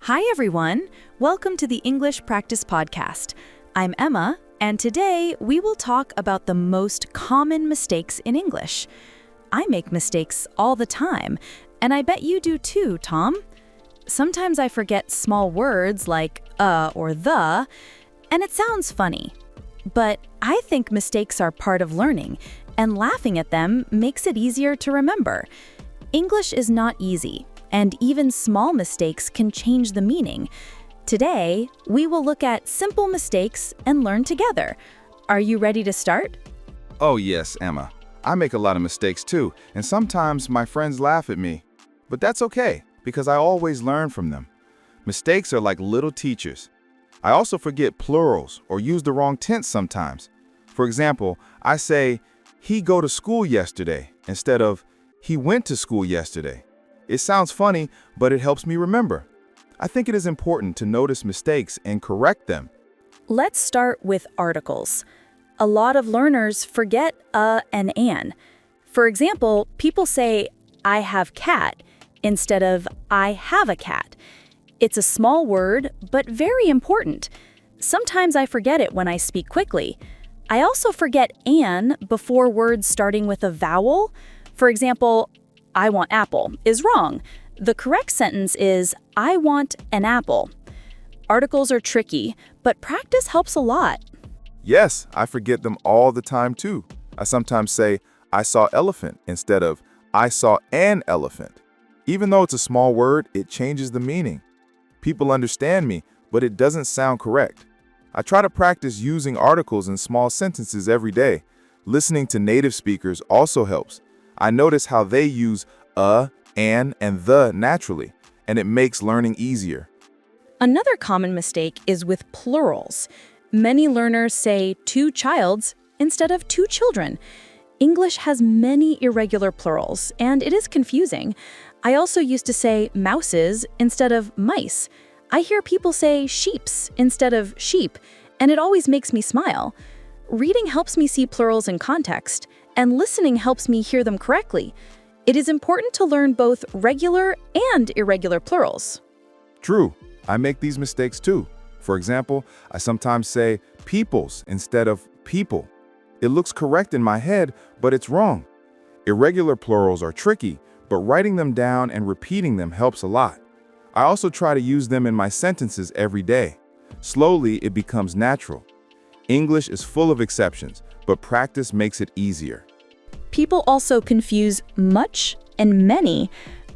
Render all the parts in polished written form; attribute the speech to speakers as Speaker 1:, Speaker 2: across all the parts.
Speaker 1: Hi everyone! Welcome to the English Practice Podcast. I'm Emma, and today we will talk about the most common mistakes in English. I make mistakes all the time, and I bet you do too, Tom. Sometimes I forget small words like or the, and it sounds funny. But I think mistakes are part of learning, and laughing at them makes it easier to remember. English is not easy, and even small mistakes can change the meaning. Today, we will look at simple mistakes and learn together. Are you ready to start?
Speaker 2: Oh yes, Emma. I make a lot of mistakes too, and sometimes my friends laugh at me. But that's okay, because I always learn from them. Mistakes are like little teachers. I also forget plurals or use the wrong tense sometimes. For example, I say, he go to school yesterday, instead of, he went to school yesterday. It sounds funny, but it helps me remember. I think it is important to notice mistakes and correct them.
Speaker 1: Let's start with articles. A lot of learners forget and an. For example, people say, I have cat, instead of I have a cat. It's a small word, but very important. Sometimes I forget it when I speak quickly. I also forget an before words starting with a vowel. For example, I want apple is wrong. The correct sentence is, I want an apple. Articles are tricky, but practice helps a lot.
Speaker 2: Yes, I forget them all the time too. I sometimes say, I saw elephant instead of, I saw an elephant. Even though it's a small word, it changes the meaning. People understand me, but it doesn't sound correct. I try to practice using articles in small sentences every day. Listening to native speakers also helps. I notice how they use an, and the naturally, and it makes learning easier.
Speaker 1: Another common mistake is with plurals. Many learners say two childs instead of two children. English has many irregular plurals, and it is confusing. I also used to say mouses instead of mice. I hear people say sheeps instead of sheep, and it always makes me smile. Reading helps me see plurals in context, and listening helps me hear them correctly. It is important to learn both regular and irregular plurals.
Speaker 2: True, I make these mistakes too. For example, I sometimes say peoples instead of people. It looks correct in my head, but it's wrong. Irregular plurals are tricky, but writing them down and repeating them helps a lot. I also try to use them in my sentences every day. Slowly, it becomes natural. English is full of exceptions, but practice makes it easier.
Speaker 1: People also confuse much and many.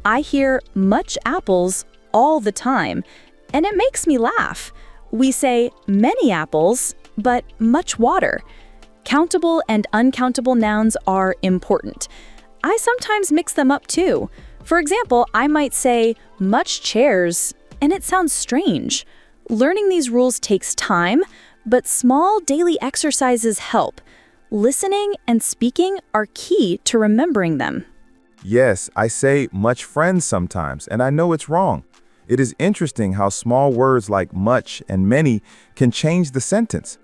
Speaker 1: I hear much apples all the time, and it makes me laugh. We say many apples, but much water. Countable and uncountable nouns are important. I sometimes mix them up too. For example, I might say much chairs, and it sounds strange. Learning these rules takes time, but small daily exercises help. Listening and speaking are key to remembering them.
Speaker 2: Yes, I say much friends sometimes, and I know it's wrong. It is interesting how small words like much and many can change the sentence.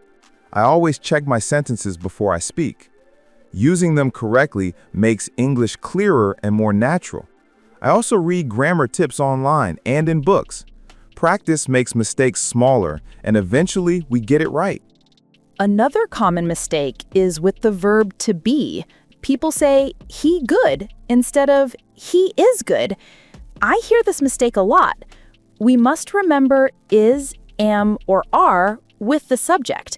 Speaker 2: I always check my sentences before I speak. Using them correctly makes English clearer and more natural. I also read grammar tips online and in books. Practice makes mistakes smaller, and eventually we get it right.
Speaker 1: Another common mistake is with the verb to be. People say he good instead of he is good. I hear this mistake a lot. We must remember is, am, or are with the subject.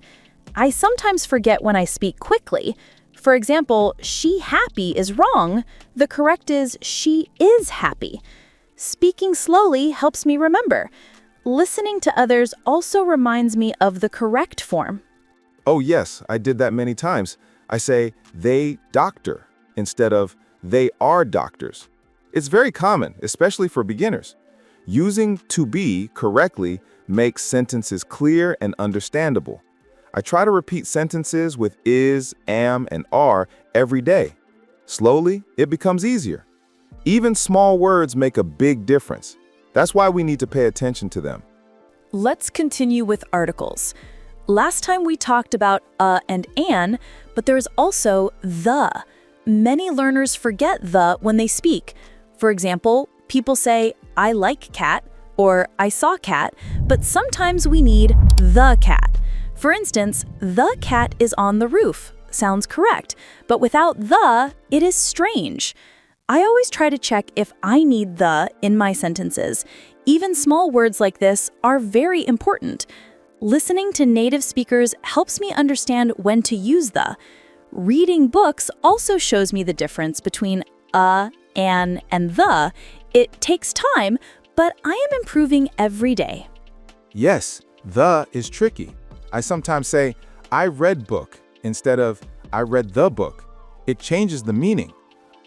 Speaker 1: I sometimes forget when I speak quickly. For example, she happy is wrong. The correct is she is happy. Speaking slowly helps me remember. Listening to others also reminds me of the correct form.
Speaker 2: Oh yes, I did that many times. I say they doctor instead of they are doctors. It's very common, especially for beginners. Using to be correctly makes sentences clear and understandable. I try to repeat sentences with is, am, and are every day. Slowly, it becomes easier. Even small words make a big difference. That's why we need to pay attention to them.
Speaker 1: Let's continue with articles. Last time we talked about and an, but there's also the. Many learners forget the when they speak. For example, people say, I like cat, or I saw cat, but sometimes we need the cat. For instance, the cat is on the roof. Sounds correct, but without the, it is strange. I always try to check if I need the in my sentences. Even small words like this are very important. Listening to native speakers helps me understand when to use the. Reading books also shows me the difference between an, and the. It takes time, but I am improving every day.
Speaker 2: Yes, the is tricky. I sometimes say, I read book instead of I read the book. It changes the meaning.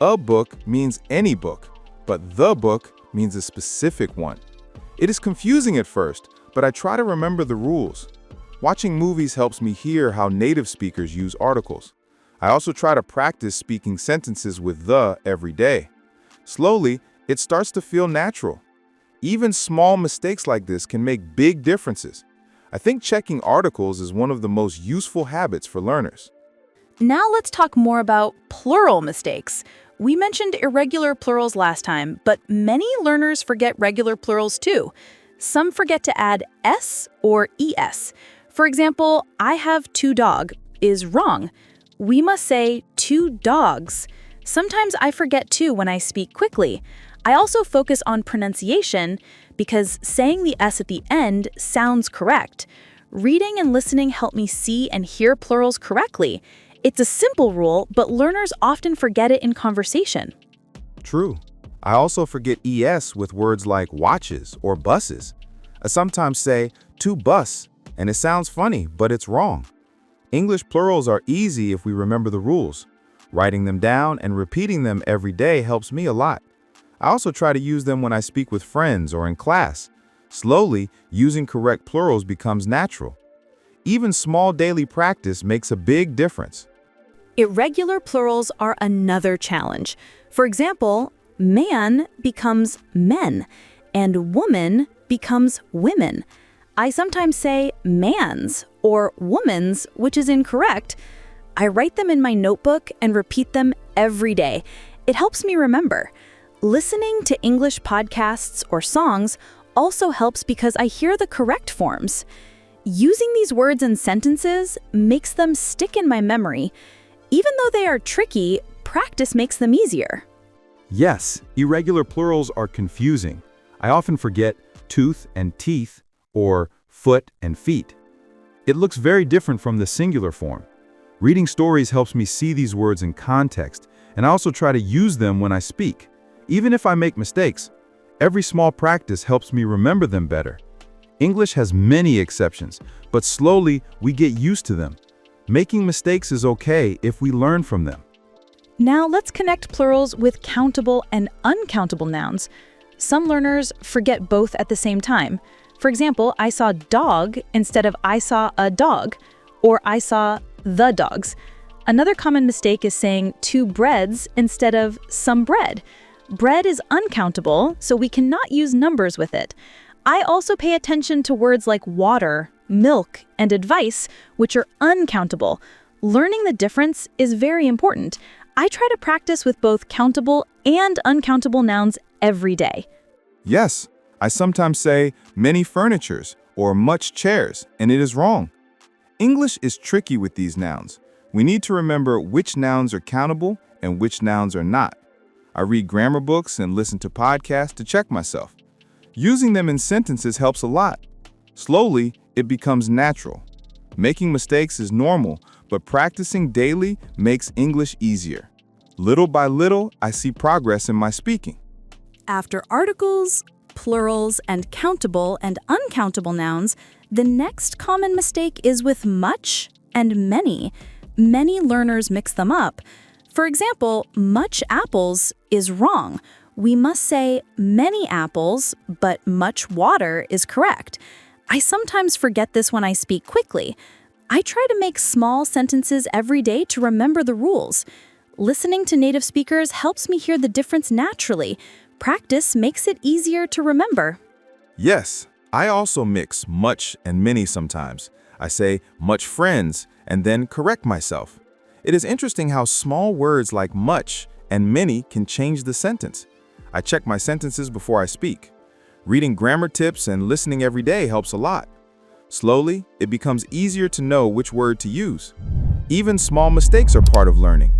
Speaker 2: A book means any book, but the book means a specific one. It is confusing at first, but I try to remember the rules. Watching movies helps me hear how native speakers use articles. I also try to practice speaking sentences with the every day. Slowly, it starts to feel natural. Even small mistakes like this can make big differences. I think checking articles is one of the most useful habits for learners.
Speaker 1: Now let's talk more about plural mistakes. We mentioned irregular plurals last time, but many learners forget regular plurals too. Some forget to add s or es. For example, I have two dog is wrong. We must say two dogs. Sometimes I forget too when I speak quickly. I also focus on pronunciation because saying the s at the end sounds correct. Reading and listening help me see and hear plurals correctly. It's a simple rule, but learners often forget it in conversation.
Speaker 2: True. I also forget es with words like watches or buses. I sometimes say to bus, and it sounds funny, but it's wrong. English plurals are easy if we remember the rules. Writing them down and repeating them every day helps me a lot. I also try to use them when I speak with friends or in class. Slowly, using correct plurals becomes natural. Even small daily practice makes a big difference.
Speaker 1: Irregular plurals are another challenge. For example, man becomes men, and woman becomes women. I sometimes say mans or woman's, which is incorrect. I write them in my notebook and repeat them every day. It helps me remember. Listening to English podcasts or songs also helps because I hear the correct forms. Using these words in sentences makes them stick in my memory. Even though they are tricky, practice makes them easier.
Speaker 2: Yes, irregular plurals are confusing. I often forget tooth and teeth or foot and feet. It looks very different from the singular form. Reading stories helps me see these words in context, and I also try to use them when I speak. Even if I make mistakes, every small practice helps me remember them better. English has many exceptions, but slowly we get used to them. Making mistakes is okay if we learn from them.
Speaker 1: Now let's connect plurals with countable and uncountable nouns. Some learners forget both at the same time. For example, I saw dog instead of I saw a dog, or I saw the dogs. Another common mistake is saying two breads instead of some bread. Bread is uncountable, so we cannot use numbers with it. I also pay attention to words like water, milk, and advice, which are uncountable. Learning the difference is very important. I try to practice with both countable and uncountable nouns every day.
Speaker 2: Yes, I sometimes say many furnitures or much chairs, and it is wrong. English is tricky with these nouns. We need to remember which nouns are countable and which nouns are not. I read grammar books and listen to podcasts to check myself. Using them in sentences helps a lot. Slowly, it becomes natural. Making mistakes is normal, but practicing daily makes English easier. Little by little, I see progress in my speaking.
Speaker 1: After articles, plurals, and countable and uncountable nouns, the next common mistake is with much and many. Many learners mix them up. For example, much apples is wrong. We must say many apples, but much water is correct. I sometimes forget this when I speak quickly. I try to make small sentences every day to remember the rules. Listening to native speakers helps me hear the difference naturally. Practice makes it easier to remember.
Speaker 2: Yes, I also mix much and many sometimes. I say much friends and then correct myself. It is interesting how small words like much and many can change the sentence. I check my sentences before I speak. Reading grammar tips and listening every day helps a lot. Slowly, it becomes easier to know which word to use. Even small mistakes are part of learning.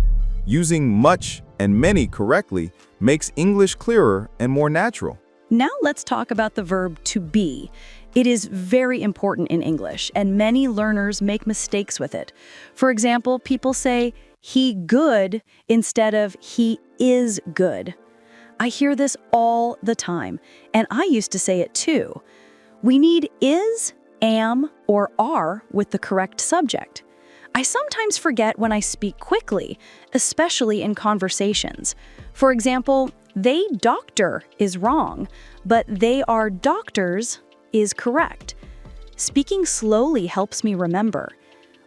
Speaker 2: Using much and many correctly makes English clearer and more natural.
Speaker 1: Now let's talk about the verb to be. It is very important in English, and many learners make mistakes with it. For example, people say, he good instead of he is good. I hear this all the time, and I used to say it too. We need is, am, or are with the correct subject. I sometimes forget when I speak quickly, especially in conversations. For example, they doctor is wrong, but they are doctors is correct. Speaking slowly helps me remember.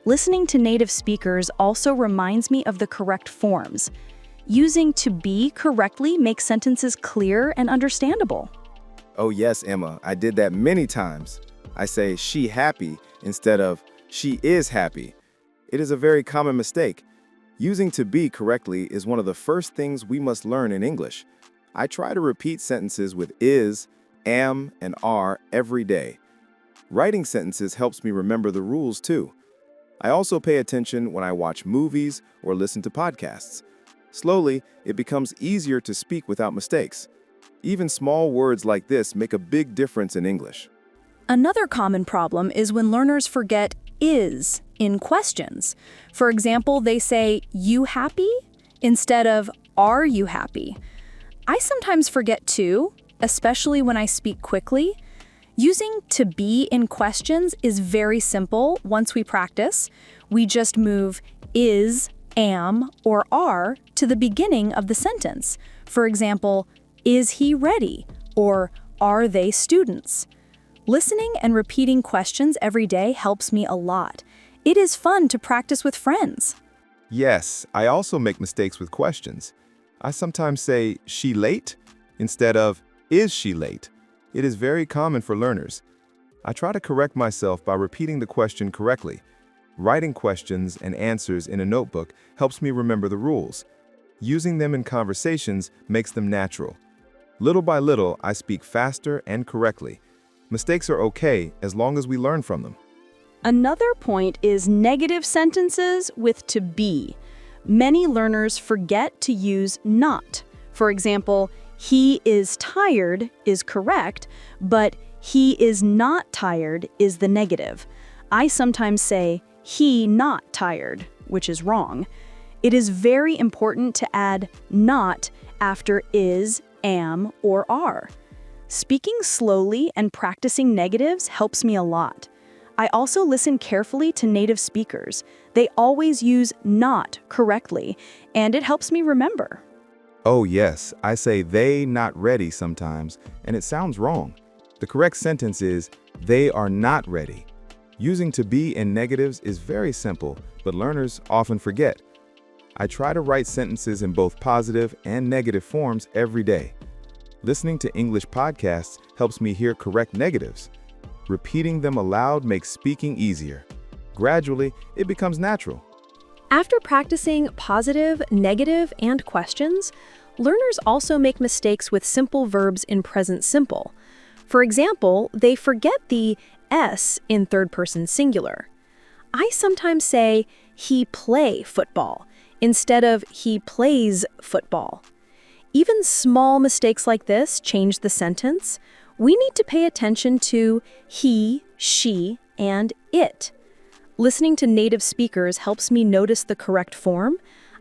Speaker 1: Listening to native speakers also reminds me of the correct forms. Using to be correctly makes sentences clear and understandable.
Speaker 2: Oh yes, Emma, I did that many times. I say she happy instead of she is happy. It is a very common mistake. Using to be correctly is one of the first things we must learn in English. I try to repeat sentences with is, am, and are every day. Writing sentences helps me remember the rules too. I also pay attention when I watch movies or listen to podcasts. Slowly, it becomes easier to speak without mistakes. Even small words like this make a big difference in English.
Speaker 1: Another common problem is when learners forget is in questions. For example, they say, you happy? Instead of, are you happy? I sometimes forget too, especially when I speak quickly. Using to be in questions is very simple once we practice. We just move is, am, or are to the beginning of the sentence. For example, is he ready? Or are they students? Listening and repeating questions every day helps me a lot. It is fun to practice with friends.
Speaker 2: Yes, I also make mistakes with questions. I sometimes say, she late? Instead of, is she late? It is very common for learners. I try to correct myself by repeating the question correctly. Writing questions and answers in a notebook helps me remember the rules. Using them in conversations makes them natural. Little by little, I speak faster and correctly. Mistakes are okay as long as we learn from them.
Speaker 1: Another point is negative sentences with to be. Many learners forget to use not. For example, he is tired is correct, but he is not tired is the negative. I sometimes say he not tired, which is wrong. It is very important to add not after is, am, or are. Speaking slowly and practicing negatives helps me a lot. I also listen carefully to native speakers. They always use not correctly, and it helps me remember.
Speaker 2: Oh yes, I say they not ready sometimes, and it sounds wrong. The correct sentence is, they are not ready. Using to be in negatives is very simple, but learners often forget. I try to write sentences in both positive and negative forms every day. Listening to English podcasts helps me hear correct negatives. Repeating them aloud makes speaking easier. Gradually, it becomes natural.
Speaker 1: After practicing positive, negative, and questions, learners also make mistakes with simple verbs in present simple. For example, they forget the S in third-person singular. I sometimes say, he play football, instead of he plays football. Even small mistakes like this change the sentence. We need to pay attention to he, she, and it. Listening to native speakers helps me notice the correct form.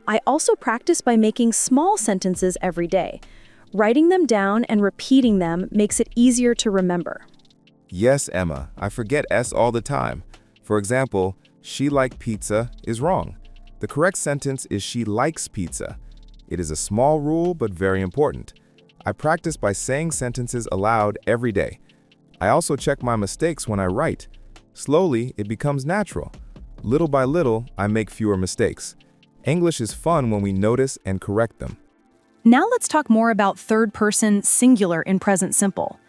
Speaker 1: I also practice by making small sentences every day. Writing them down and repeating them makes it easier to remember.
Speaker 2: Yes, Emma, I forget S all the time. For example, she like pizza is wrong. The correct sentence is she likes pizza. It is a small rule, but very important. I practice by saying sentences aloud every day. I also check my mistakes when I write. Slowly, it becomes natural. Little by little, I make fewer mistakes. English is fun when we notice and correct them.
Speaker 1: Now let's talk more about third-person singular in present simple.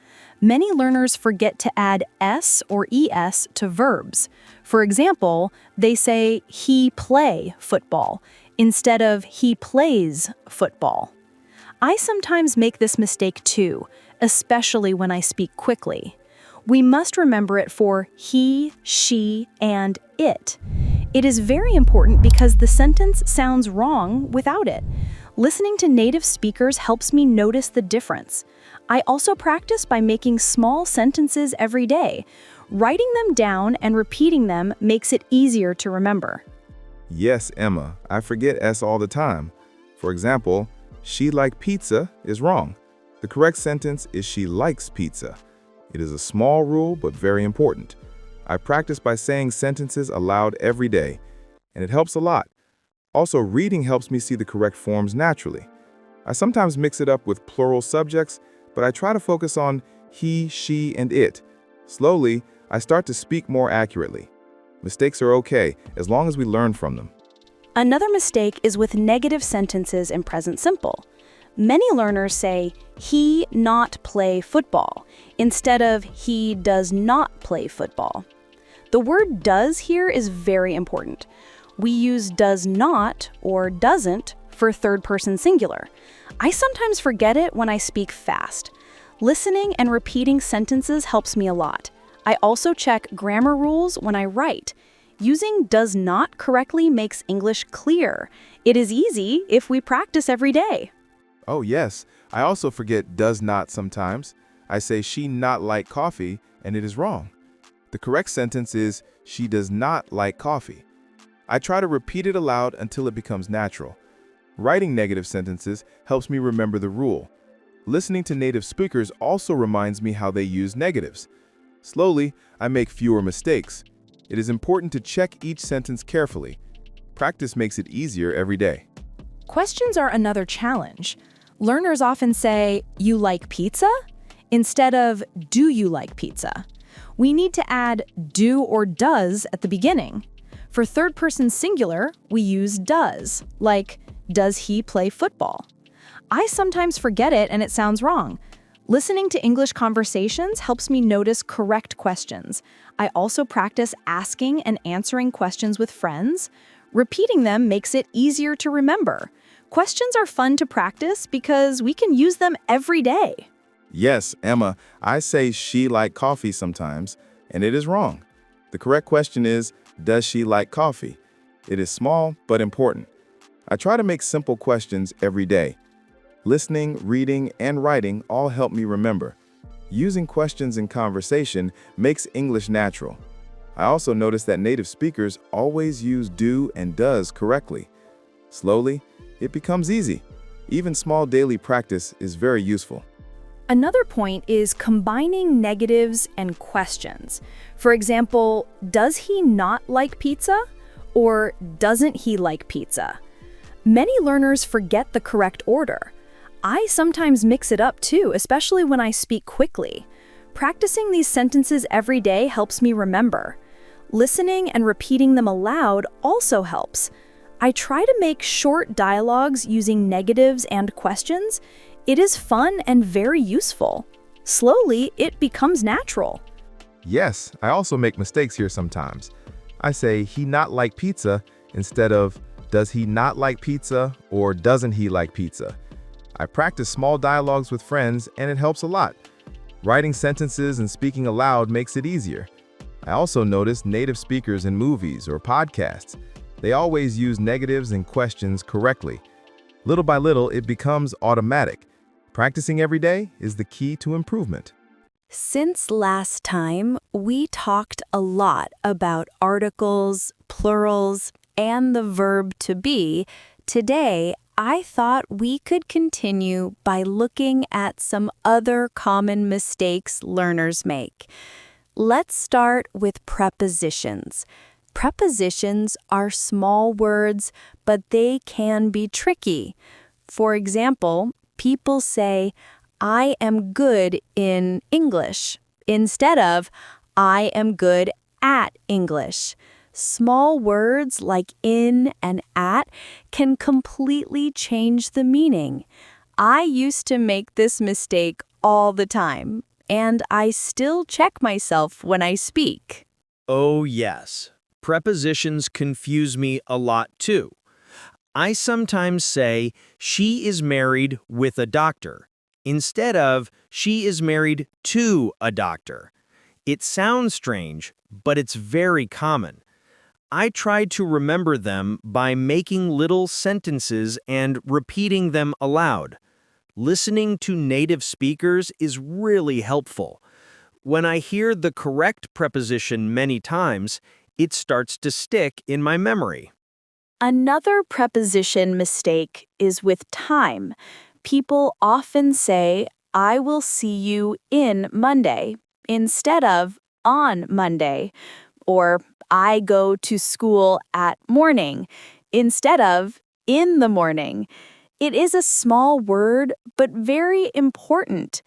Speaker 1: Many learners forget to add s or es to verbs. For example, they say, he play football, instead of he plays football. I sometimes make this mistake too, especially when I speak quickly. We must remember it for he, she, and it. It is very important because the sentence sounds wrong without it. Listening to native speakers helps me notice the difference. I also practice by making small sentences every day. Writing them down and repeating them makes it easier to remember.
Speaker 2: Yes, Emma, I forget S all the time. For example, she like pizza is wrong. The correct sentence is she likes pizza. It is a small rule, but very important. I practice by saying sentences aloud every day, and it helps a lot. Also, reading helps me see the correct forms naturally. I sometimes mix it up with plural subjects, but I try to focus on he, she, and it. Slowly, I start to speak more accurately. Mistakes are okay, as long as we learn from them.
Speaker 1: Another mistake is with negative sentences in present simple. Many learners say, he not play football, instead of he does not play football. The word does here is very important. We use does not or doesn't for third-person singular. I sometimes forget it when I speak fast. Listening and repeating sentences helps me a lot. I also check grammar rules when I write. Using does not correctly makes English clear. It is easy if we practice every day.
Speaker 2: Oh yes, I also forget does not sometimes. I say she not like coffee, and it is wrong. The correct sentence is she does not like coffee. I try to repeat it aloud until it becomes natural. Writing negative sentences helps me remember the rule. Listening to native speakers also reminds me how they use negatives. Slowly, I make fewer mistakes. It is important to check each sentence carefully. Practice makes it easier every day.
Speaker 1: Questions are another challenge. Learners often say, you like pizza? Instead of, do you like pizza? We need to add do or does at the beginning. For third-person singular, we use does, like, does he play football? I sometimes forget it and it sounds wrong. Listening to English conversations helps me notice correct questions. I also practice asking and answering questions with friends. Repeating them makes it easier to remember. Questions are fun to practice because we can use them every day.
Speaker 2: Yes, Emma, I say she like coffee sometimes, and it is wrong. The correct question is, does she like coffee? It is small but important. I try to make simple questions every day. Listening, reading, and writing all help me remember. Using questions in conversation makes English natural. I also notice that native speakers always use do and does correctly. Slowly, it becomes easy. Even small daily practice is very useful.
Speaker 1: Another point is combining negatives and questions. For example, does he not like pizza? Or doesn't he like pizza? Many learners forget the correct order. I sometimes mix it up too, especially when I speak quickly. Practicing these sentences every day helps me remember. Listening and repeating them aloud also helps. I try to make short dialogues using negatives and questions. It is fun and very useful. Slowly, it becomes natural.
Speaker 2: Yes, I also make mistakes here sometimes. I say he not like pizza instead of does he not like pizza or doesn't he like pizza. I practice small dialogues with friends and it helps a lot. Writing sentences and speaking aloud makes it easier. I also notice native speakers in movies or podcasts. They always use negatives and questions correctly. Little by little, it becomes automatic. Practicing every day is the key to improvement.
Speaker 1: Since last time, we talked a lot about articles, plurals, and the verb to be. Today, I thought we could continue by looking at some other common mistakes learners make. Let's start with prepositions. Prepositions are small words, but they can be tricky. For example, people say, I am good in English, instead of, I am good at English. Small words like in and at can completely change the meaning. I used to make this mistake all the time, and I still check myself when I speak.
Speaker 3: Oh, yes. Prepositions confuse me a lot, too. I sometimes say, she is married with a doctor, instead of, She is married to a doctor. It sounds strange, but it's very common. I try to remember them by making little sentences and repeating them aloud. Listening to native speakers is really helpful. When I hear the correct preposition many times, it starts to stick in my memory.
Speaker 1: Another preposition mistake is with time. People often say, I will see you in Monday, instead of on Monday, or I go to school at morning, instead of in the morning. It is a small word, but very important.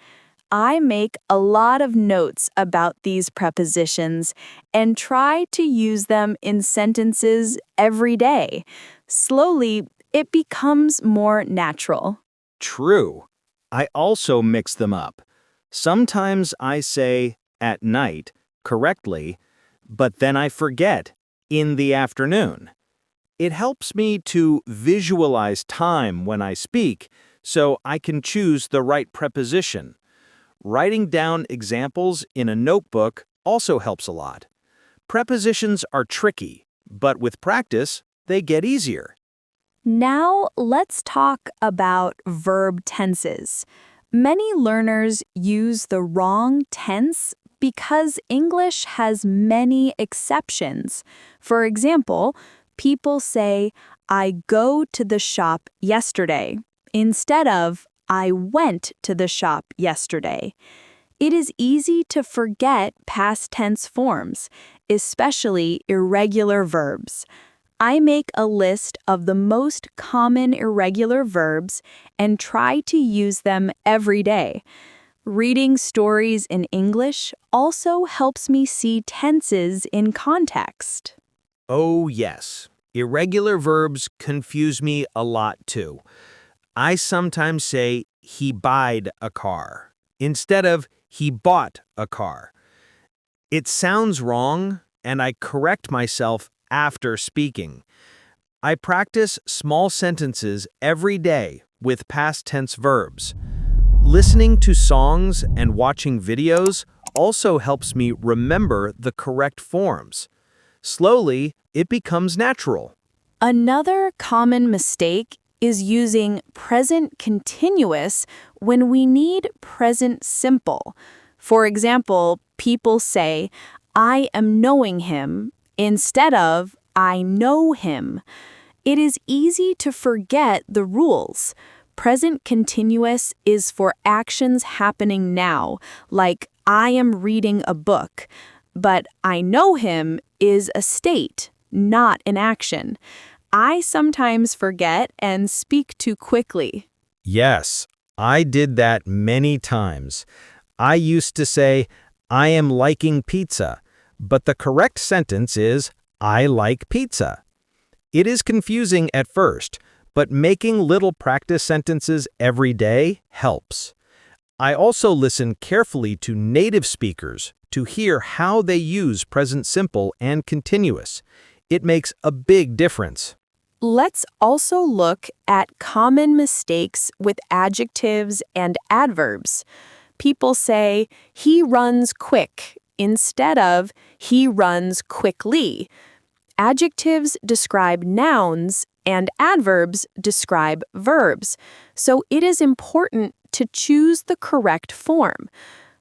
Speaker 1: I make a lot of notes about these prepositions and try to use them in sentences every day. Slowly, it becomes more natural.
Speaker 3: True. I also mix them up. Sometimes I say at night correctly, but then I forget in the afternoon. It helps me to visualize time when I speak so I can choose the right preposition. Writing down examples in a notebook also helps a lot. Prepositions are tricky, but with practice, they get easier.
Speaker 1: Now, let's talk about verb tenses. Many learners use the wrong tense because English has many exceptions. For example, people say, I go to the shop yesterday, instead of I went to the shop yesterday. It is easy to forget past tense forms, especially irregular verbs. I make a list of the most common irregular verbs and try to use them every day. Reading stories in English also helps me see tenses in context.
Speaker 3: Oh, yes. Irregular verbs confuse me a lot too. I sometimes say he buyed a car instead of he bought a car. It sounds wrong, and I correct myself after speaking. I practice small sentences every day with past tense verbs. Listening to songs and watching videos also helps me remember the correct forms. Slowly, it becomes natural.
Speaker 1: Another common mistake is using present continuous when we need present simple. For example, people say, I am knowing him, instead of I know him. It is easy to forget the rules. Present continuous is for actions happening now, like I am reading a book. But I know him is a state, not an action. I sometimes forget and speak too quickly.
Speaker 3: Yes, I did that many times. I used to say, I am liking pizza, but the correct sentence is, I like pizza. It is confusing at first, but making little practice sentences every day helps. I also listen carefully to native speakers to hear how they use present simple and continuous. It makes a big difference.
Speaker 1: Let's also look at common mistakes with adjectives and adverbs. People say, he runs quick, instead of he runs quickly. Adjectives describe nouns and adverbs describe verbs, so it is important to choose the correct form.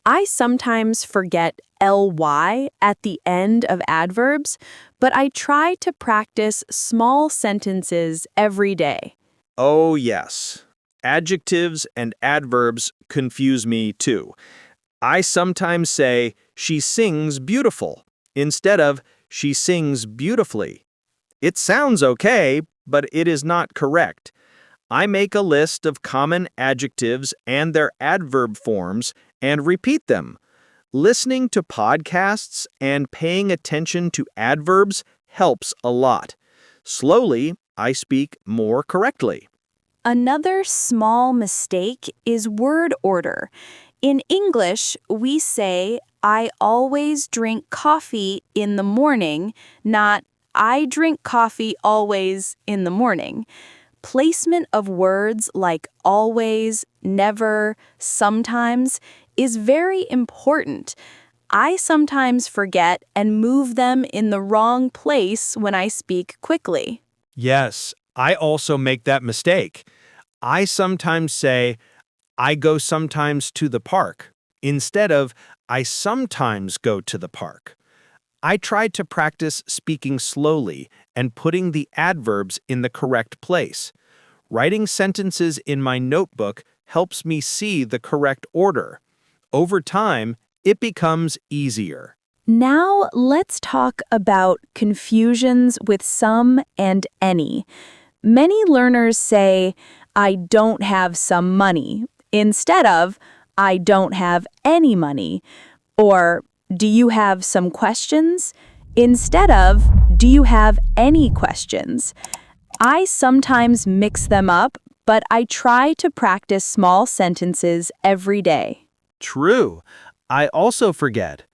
Speaker 1: I sometimes forget ly at the end of adverbs, but I try to practice small sentences every day.
Speaker 3: Oh, yes. Adjectives and adverbs confuse me too. I sometimes say, she sings beautiful, instead of she sings beautifully. It sounds okay, but it is not correct. I make a list of common adjectives and their adverb forms and repeat them. Listening to podcasts and paying attention to adverbs helps a lot. Slowly, I speak more correctly.
Speaker 1: Another small mistake is word order. In English, we say, I always drink coffee in the morning, not I drink coffee always in the morning. Placement of words like always, never, sometimes is very important. I sometimes forget and move them in the wrong place when I speak quickly.
Speaker 3: Yes, I also make that mistake. I sometimes say, I go sometimes to the park, instead of, I sometimes go to the park. I try to practice speaking slowly and putting the adverbs in the correct place. Writing sentences in my notebook helps me see the correct order. Over time, it becomes easier.
Speaker 1: Now let's talk about confusions with some and any. Many learners say, I don't have some money, instead of, I don't have any money, or do you have some questions, instead of, do you have any questions. I sometimes mix them up, but I try to practice small sentences every day.
Speaker 3: True. I also forget.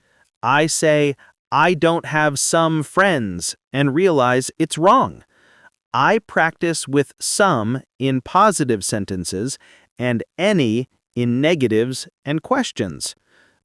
Speaker 3: I say, I don't have some friends, and realize it's wrong. I practice with some in positive sentences and any in negatives and questions.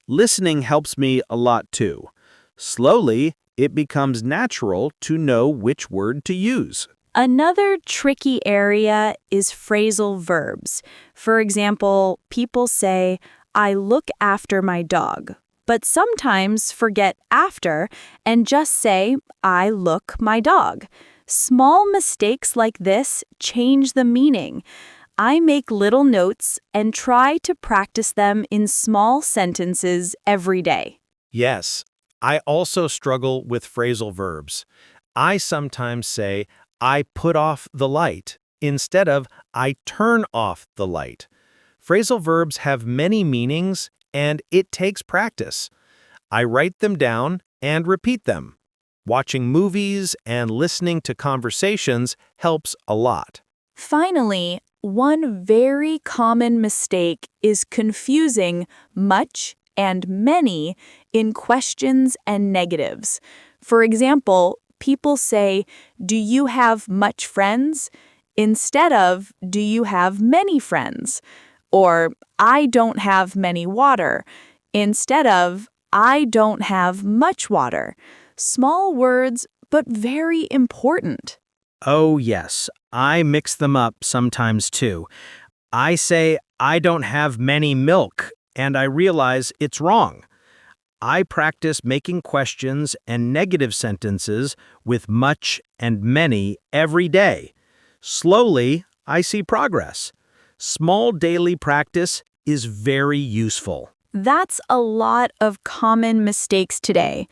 Speaker 3: Listening helps me a lot too. Slowly, it becomes natural to know which word to use.
Speaker 1: Another tricky area is phrasal verbs. For example, people say, I look after my dog, but sometimes forget after and just say, I look my dog. Small mistakes like this change the meaning. I make little notes and try to practice them in small sentences every day.
Speaker 3: Yes, I also struggle with phrasal verbs. I sometimes say, I put off the light, instead of, I turn off the light. Phrasal verbs have many meanings, and it takes practice. I write them down and repeat them. Watching movies and listening to conversations helps a lot.
Speaker 1: Finally, one very common mistake is confusing much and many in questions and negatives. For example, people say, do you have much friends? Instead of, do you have many friends? Or, I don't have many water, instead of, I don't have much water. Small words, but very important.
Speaker 3: Oh, yes, I mix them up sometimes too. I say, I don't have many milk, and I realize it's wrong. I practice making questions and negative sentences with much and many every day. Slowly, I see progress. Small daily practice is very useful.
Speaker 1: That's a lot of common mistakes today.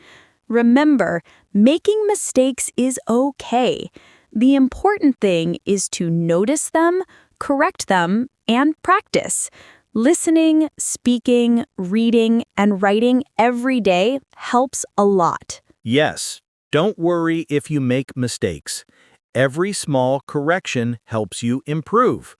Speaker 1: Remember, making mistakes is okay. The important thing is to notice them, correct them, and practice. Listening, speaking, reading, and writing every day helps a lot.
Speaker 3: Yes, don't worry if you make mistakes. Every small correction helps you improve.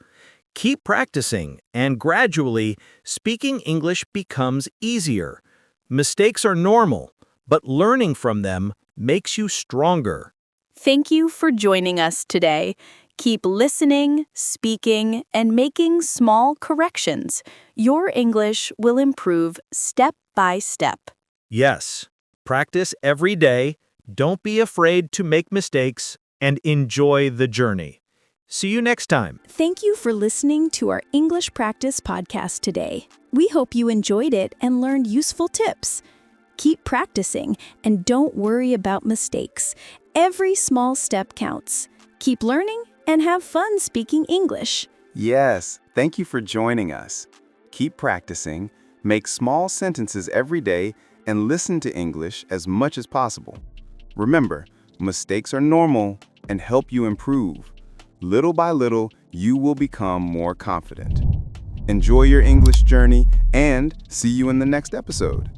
Speaker 3: Keep practicing, and gradually, speaking English becomes easier. Mistakes are normal, but learning from them makes you stronger.
Speaker 1: Thank you for joining us today. Keep listening, speaking, and making small corrections. Your English will improve step by step.
Speaker 3: Yes, practice every day, don't be afraid to make mistakes, and enjoy the journey. See you next time.
Speaker 1: Thank you for listening to our English Practice podcast today. We hope you enjoyed it and learned useful tips. Keep practicing and don't worry about mistakes. Every small step counts. Keep learning and have fun speaking English.
Speaker 2: Yes, thank you for joining us. Keep practicing, make small sentences every day, and listen to English as much as possible. Remember, mistakes are normal and help you improve. Little by little, you will become more confident. Enjoy your English journey and see you in the next episode.